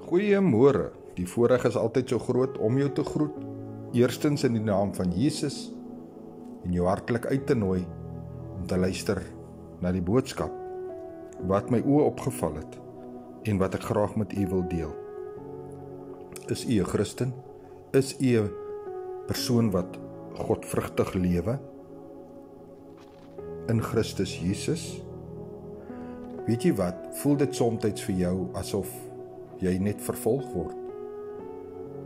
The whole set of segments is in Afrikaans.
Goeiemôre, die voorreg is altyd so groot om jou te groet, eerstens in die naam van Jesus, en jou hartlik uit te nooi om te luister na die boodskap, wat my oë opgeval het, en wat ek graag met u wil deel. Is u 'n Christen? Is u 'n persoon wat godvrugtig lewe in Christus Jesus? Weet jy wat, voel dit soms vir jou asof jy net vervolg word?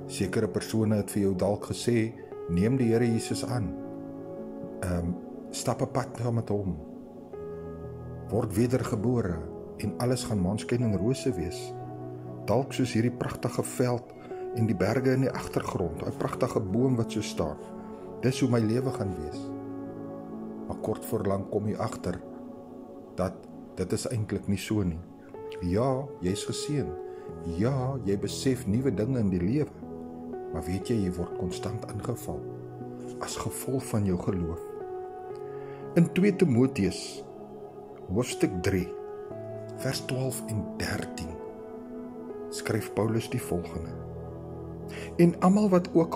Sekere persone het vir jou dalk gesê, neem die Here Jesus aan. Stap 'n pad saam met hom. Word wedergebore en alles gaan maanskyn en rose wees. Dalk soos hierdie pragtige veld en die berge in die agtergrond, 'n pragtige boom wat so staan. Dis hoe my lewe gaan wees. Maar kort voor lank kom jy agter dat dit is eintlik nie so nie. Ja, jy's geseën. Ja, jy besef nuwe dinge in die lewe. Maar weet jy word konstant aangeval as gevolg van jou geloof. In 2 Timoteus hoofstuk 3 vers 12 en 13 skryf Paulus die volgende: En almal wat ook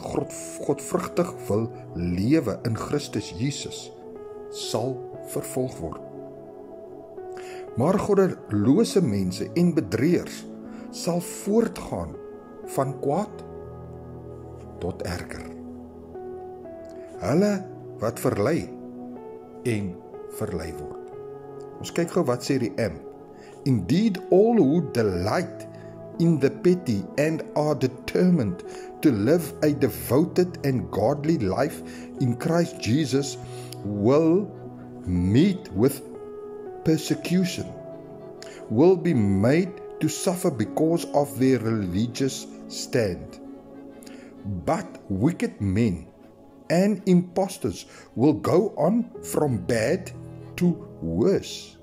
godvrugtig wil lewe in Christus Jesus sal vervolg word. Maar goddelose mense en bedrieërs sal voortgaan van kwaad tot erger. Hulle wat verlei en verlei word. Ons kyk gou wat sê die M. Indeed, all who delight in the petty and are determined to live a devoted and godly life in Christ Jesus will meet with persecution, will be made to suffer because of their religious stand. But wicked men and impostors will go on from bad to worse,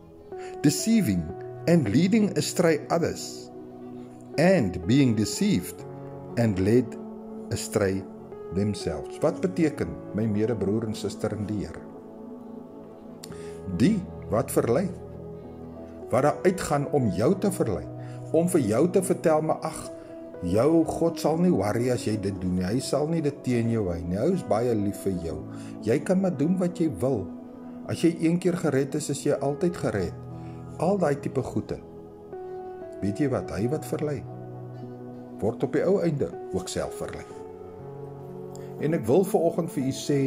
deceiving and leading astray others, and being deceived and led astray themselves. Wat beteken, my medebroer en suster in die Here? Die wat verlei, wat daar uitgaan om jou te verlei, om vir jou te vertel, maar ag, jou God sal nie worry as jy dit doen nie, hy sal nie dit teen jou hou nie, hy is baie lief vir jou, jy kan maar doen wat jy wil, as jy een keer gered is jy altyd gered, al daai tipe goede. Weet jy wat, hy wat verlei, word op die ou einde ook self verlei. En ek wil vanoggend vir u sê,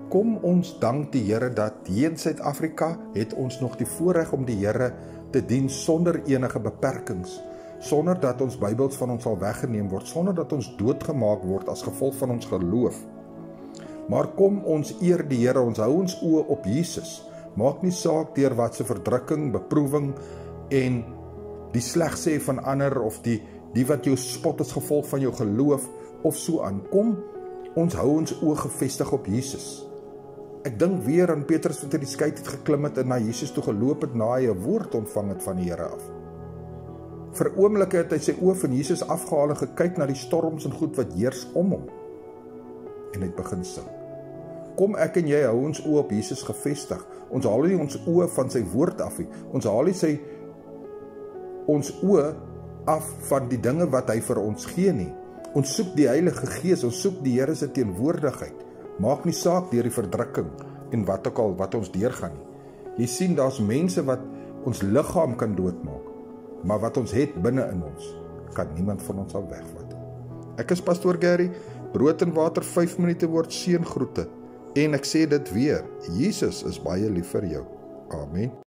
kom ons dank die Here dat hier in Suid-Afrika het ons nog die voorreg om die Here te dien sonder enige beperkings, sonder dat ons Bybels van ons sal weggeneem word, sonder dat ons doodgemaak word as gevolg van ons geloof. Maar kom ons eer die Here, ons hou ons oë op Jesus. Maak nie saak deur wat se verdrukking, beproewing en die sleg sê van ander of die wat jou spot as gevolg van jou geloof of so aan. Kom, ons hou ons oë gefestig op Jesus. Ek dink weer aan Petrus wat uit die skei het geklim het en na Jesus toe geloop het na hy 'n woord ontvang het van die Here af. Vir oomblikke het hy sy oë van Jesus afgehaal en gekyk na die storms en goed wat heers om hom. En hy het begin sing. Kom ek en jy hou ons oë op Jesus gefestig. Ons haal nie ons oë van sy woord af nie. Ons haal nie ons oë af van die dinge wat hy vir ons gee nie. Ons soek die Heilige Gees, ons soek die Here se teenwoordigheid. Maak nie saak deur die verdrukking en wat ook al wat ons deurgaan nie. Jy sien, daar's mense wat ons liggaam kan doodmaak, maar wat ons het binne in ons, kan niemand van ons al wegvat. Ek is Pastoor Gary, brood en water 5 minute word seëngroete. En ek sê dit weer, Jesus is baie lief vir jou. Amen.